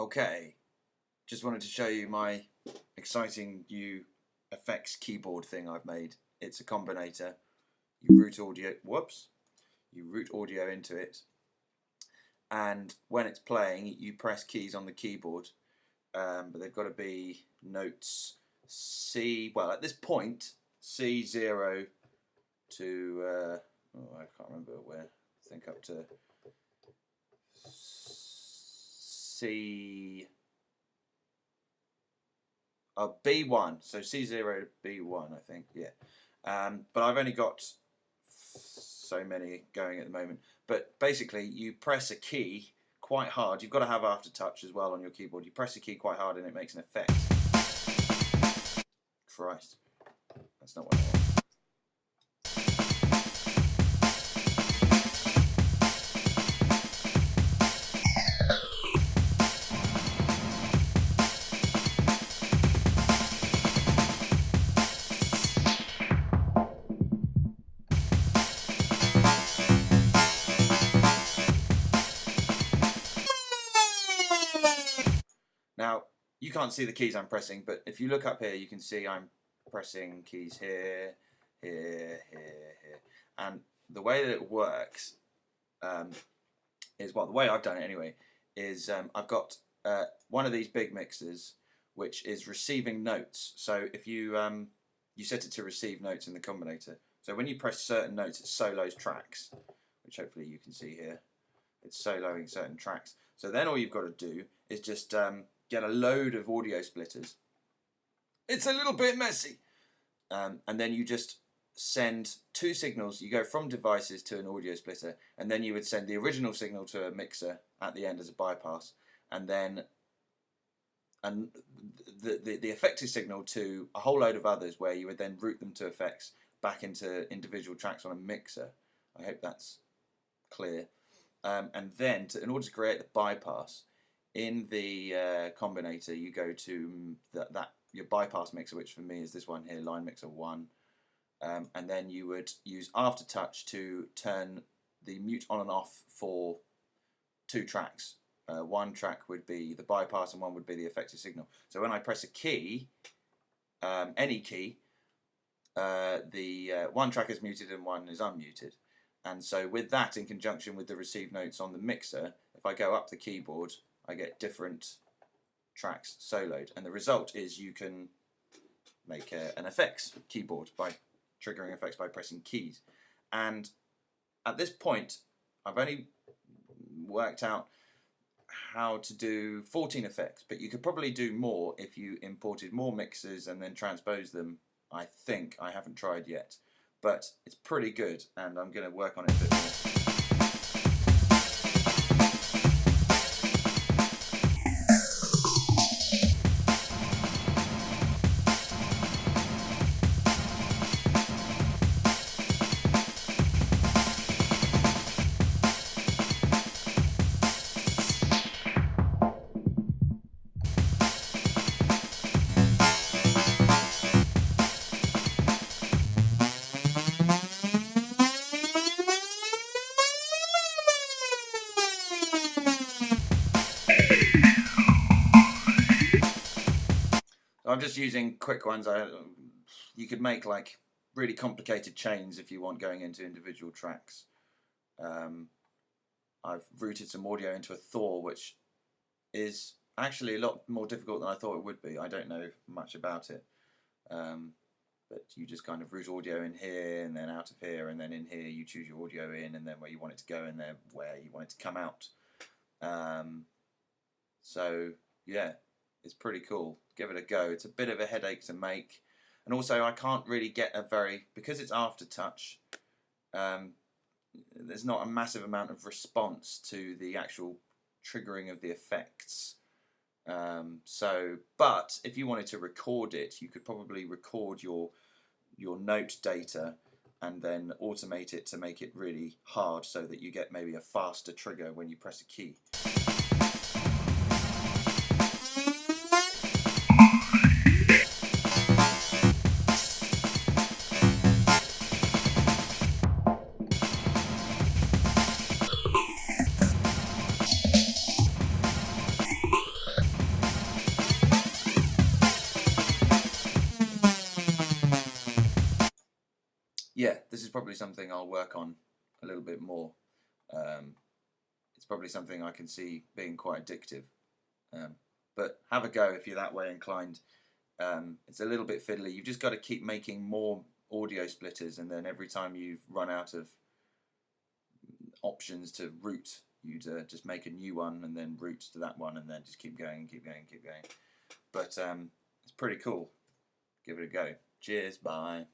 Okay, just wanted to show you my exciting new effects keyboard thing I've made. It's a combinator. You route audio into it, and when it's playing you press keys on the keyboard, but they've got to be notes C, well at this point C0 to I can't remember where, I think up to C B1, so C0 to B1 I think, yeah. But I've only got so many going at the moment. But basically you press a key quite hard. You've got to have aftertouch as well on your keyboard. You press a key quite hard and it makes an effect. Christ, that's not what I want. Now, you can't see the keys I'm pressing, but if you look up here, you can see I'm pressing keys here, here, here, here. And the way that it works is, well, the way I've done it anyway, is I've got one of these big mixers, which is receiving notes. So if you you set it to receive notes in the combinator. So when you press certain notes, it solos tracks, which hopefully you can see here. It's soloing certain tracks. So then all you've got to do is just get a load of audio splitters. It's a little bit messy. And then you just send two signals. You go from devices to an audio splitter, and then you would send the original signal to a mixer at the end as a bypass, and then the effective signal to a whole load of others, where you would then route them to effects back into individual tracks on a mixer. I hope that's clear. And then in order to create the bypass, in the combinator you go to your bypass mixer, which for me is this one here, line mixer 1, and then you would use aftertouch to turn the mute on and off for two tracks. One track would be the bypass and one would be the effective signal. So when I press a key, any key, the one track is muted and one is unmuted. And so with that, in conjunction with the receive notes on the mixer, if I go up the keyboard, I get different tracks soloed, and the result is you can make an effects keyboard by triggering effects by pressing keys. And at this point I've only worked out how to do 14 effects, but you could probably do more if you imported more mixers and then transposed them. I think, I haven't tried yet, but it's pretty good and I'm going to work on it a bit more. I'm just using quick ones. You could make like really complicated chains if you want, going into individual tracks. I've routed some audio into a Thor, which is actually a lot more difficult than I thought it would be. I don't know much about it, but you just kind of route audio in here and then out of here, and then in here you choose your audio in, and then where you want it to go, and then where you want it to come out. So yeah, it's pretty cool. Give it a go. It's a bit of a headache to make, and also I can't really get because it's aftertouch, there's not a massive amount of response to the actual triggering of the effects. But if you wanted to record it, you could probably record your note data and then automate it to make it really hard, so that you get maybe a faster trigger when you press a key. yeah, this is probably something I'll work on a little bit more. It's probably something I can see being quite addictive. But have a go if you're that way inclined. It's a little bit fiddly. You've just got to keep making more audio splitters, and then every time you've run out of options to route, you'd just make a new one and then route to that one, and then just keep going, keep going, keep going. But it's pretty cool. Give it a go. Cheers, bye.